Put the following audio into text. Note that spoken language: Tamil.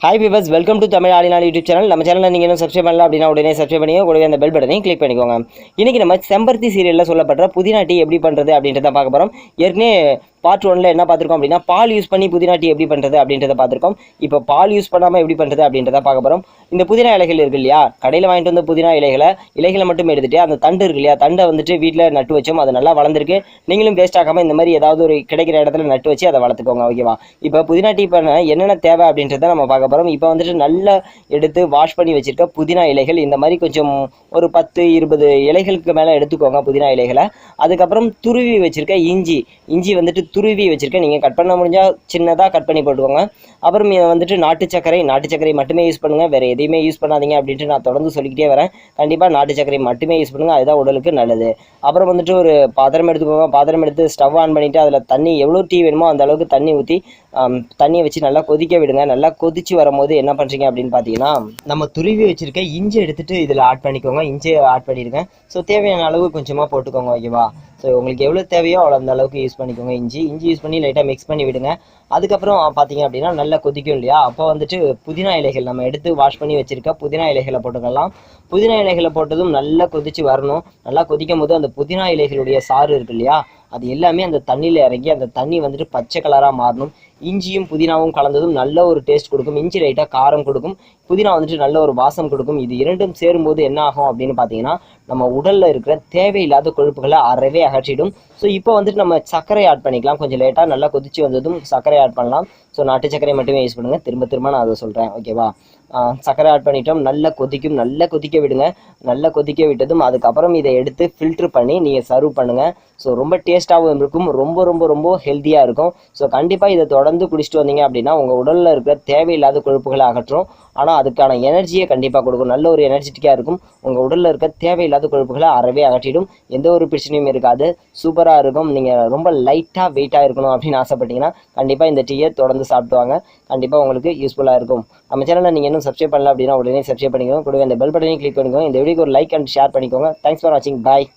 Hi viewers, welcome to Tamil Adinal YouTube channel. நம்ம சேனல்ல நீங்க இன்னும் சப்ஸ்கிரைப் பண்ணல அப்படினா உடனே சப்ஸ்கிரைப் பண்ணிக்கோங்க. கூடவே அந்த பெல் பட்டனையும் கிளிக் பண்ணிக்கோங்க. இன்னைக்கு நம்ம செம்பருத்தி சீரியல்ல சொல்லப்படுற புதினா டீ எப்படி பண்றது அப்படின்றத பார்க்க போறோம். ஏற்கனவே பார்ட் 1ல என்ன பார்த்திருக்கோம் அப்படினா பால் யூஸ் பண்ணி புதினா டீ எப்படி பண்றது அப்படின்றத பார்த்திருக்கோம். இப்போ பால் யூஸ் பண்ணாம எப்படி பண்றது அப்படின்றத பார்க்க போறோம். இந்த புதினா இலைகள் இருக்கு இல்லையா, கடையில் வாங்கிட்டு வந்த புதினா இலைகளை மட்டும் எடுத்துட்டு அந்த தண்டு இருக்கு இல்லையா, தண்டை வந்துட்டு வீட்டில் நட்டு வச்சோம், அது நல்லா வளர்ந்துருக்கு. நீங்களும் வேஸ்ட் ஆகாம இந்த மாதிரி ஏதாவது ஒரு கிடைக்கிற இடத்துல நட்டு வச்சு அதை வளர்த்துக்கோங்க. ஓகேவா? இப்போ புதினா டீ பண்ண என்னென்ன தேவை அப்படின்றத நம்ம பார்க்க போறோம். இப்போ வந்துட்டு நல்லா எடுத்து வாஷ் பண்ணி வச்சிருக்க புதினா இலைகள் இந்த மாதிரி கொஞ்சம் ஒரு 10-20 இலைகளுக்கு மேலே எடுத்துக்கோங்க புதினா இலைகளை. அதுக்கப்புறம் துருவி வச்சிருக்க இஞ்சி வந்துட்டு துருவி வச்சிருக்க, நீங்கள் கட் பண்ண முடிஞ்சால் சின்னதாக கட் பண்ணி போட்டுக்கோங்க. அப்புறம் இதை வந்துட்டு நாட்டு சர்க்கரை மட்டுமே யூஸ் பண்ணுங்க, வேற எதையுமே யூஸ் பண்ணாதீங்க அப்படின்ட்டு நான் தொடர்ந்து சொல்லிக்கிட்டே வரேன். கண்டிப்பாக நாட்டு சர்க்கரை மட்டுமே யூஸ் பண்ணுங்க, அதுதான் உடலுக்கு நல்லது. அப்புறம் வந்துட்டு ஒரு பாத்திரம் எடுத்துக்கோங்க. பாத்திரம் எடுத்து ஸ்டவ் ஆன் பண்ணிட்டு அதில் தண்ணி எவ்வளோ டீ வேணுமோ அந்த அளவுக்கு தண்ணி ஊற்றி தண்ணியை வச்சு நல்லா கொதிக்க விடுங்க. நல்லா கொதிச்சு வரும்போது என்ன பண்ணுறீங்க அப்படின்னு பார்த்தீங்கன்னா, நம்ம துருவி வச்சிருக்க இஞ்சி எடுத்துட்டு இதில் ஆட் பண்ணிக்கோங்க. இஞ்சி ஆட் பண்ணிடுங்க. ஸோ தேவையான அளவு கொஞ்சமாக போட்டுக்கோங்க. ஓகேவா? ஸோ உங்களுக்கு எவ்வளோ தேவையோ அவ்வளோ அந்த அளவுக்கு யூஸ் பண்ணிக்கோங்க. இஞ்சி யூஸ் பண்ணி லைட்டாக மிக்ஸ் பண்ணி விடுங்க. அதுக்கப்புறம் பார்த்தீங்க அப்படின்னா நல்லா கொதிக்கும் இல்லையா, அப்போ வந்துட்டு புதினா இலைகள் நம்ம எடுத்து வாஷ் பண்ணி வச்சிருக்க புதினா இலைகளை போட்டுக்கலாம். புதினா இலைகளை போட்டதும் நல்லா கொதிச்சு வரணும். நல்லா கொதிக்கும் போது அந்த புதினா இலைகளுடைய சாறு இருக்கு இல்லையா, அது எல்லாமே அந்த தண்ணியில் இறங்கி அந்த தண்ணி வந்துட்டு பச்சை கலராக மாறணும். இஞ்சியும் புதினாவும் கலந்ததும் நல்ல ஒரு டேஸ்ட் கொடுக்கும். இஞ்சி லைட்டாக காரம் கொடுக்கும், புதினா வந்துட்டு நல்ல ஒரு வாசம் கொடுக்கும். இது இரண்டும் சேரும்போது என்ன ஆகும் அப்படின்னு பார்த்தீங்கன்னா, நம்ம உடலில் இருக்கிற தேவையில்லாத கொழுப்புகளை அறவே அகற்றிடும். ஸோ இப்போ வந்துட்டு நம்ம சர்க்கரை ஆட் பண்ணிக்கலாம். கொஞ்சம் லேட்டாக நல்லா கொதிச்சு வந்ததும் சர்க்கரை ஆட் பண்ணலாம். ஸோ நாட்டு சர்க்கரை மட்டுமே யூஸ் பண்ணுங்கள். திரும்ப நான் அதை சொல்கிறேன். ஓகேவா? சர்க்கரை ஆட் பண்ணிட்டோம். நல்லா கொதிக்கும், நல்லா கொதிக்க விடுங்க. நல்லா கொதிக்க விட்டதும் அதுக்கப்புறம் இதை எடுத்து ஃபில்ட்ரு பண்ணி நீங்கள் சர்வ் பண்ணுங்கள். ஸோ ரொம்ப டேஸ்ட்டாகவும் இருக்கும், ரொம்ப ரொம்ப ரொம்ப ஹெல்த்தியாக இருக்கும். ஸோ கண்டிப்பாக இதை தொடர்ந்து குடிச்சிட்டு வந்தீங்க அப்படின்னா உங்கள் உடலில் இருக்கிற தேவையில்லாத கொழுப்புகளை அகற்றும். ஆனால் அதுக்கான எனர்ஜியை கண்டிப்பாக கொடுக்கும். நல்ல ஒரு எனர்ஜெட்டிக்காக இருக்கும். உங்கள் உடலில் இருக்க தேவையில்லாத கொழுப்புகளை அறவே அகற்றிடும். எந்த ஒரு பிரச்சனையும் இருக்காது. சூப்பராக இருக்கும். நீங்கள் ரொம்ப லைட்டாக வெயிட்டாக இருக்கணும் அப்படின்னு ஆசைப்பட்டீங்கன்னா கண்டிப்பாக இந்த டீயை தொடர்ந்து சாப்பிடுவாங்க. கண்டிப்பாக உங்களுக்கு யூஸ்ஃபுல்லாக இருக்கும். நம்ம சேனலில் நீங்கள் இன்னும் சப்ஸ்கிரைப் பண்ணல அப்படின்னா உடனே சப்ஸ்கிரைப் பண்ணிக்கோங்க. கூடவே அந்த பெல் பட்டனையும் கிளிக் பண்ணிக்கோங்க. இந்த வீடியோக்கு ஒரு லைக் அண்ட் ஷேர் பண்ணிக்கோங்க. தேங்க்ஸ் ஃபார் வாட்சிங். பாய்.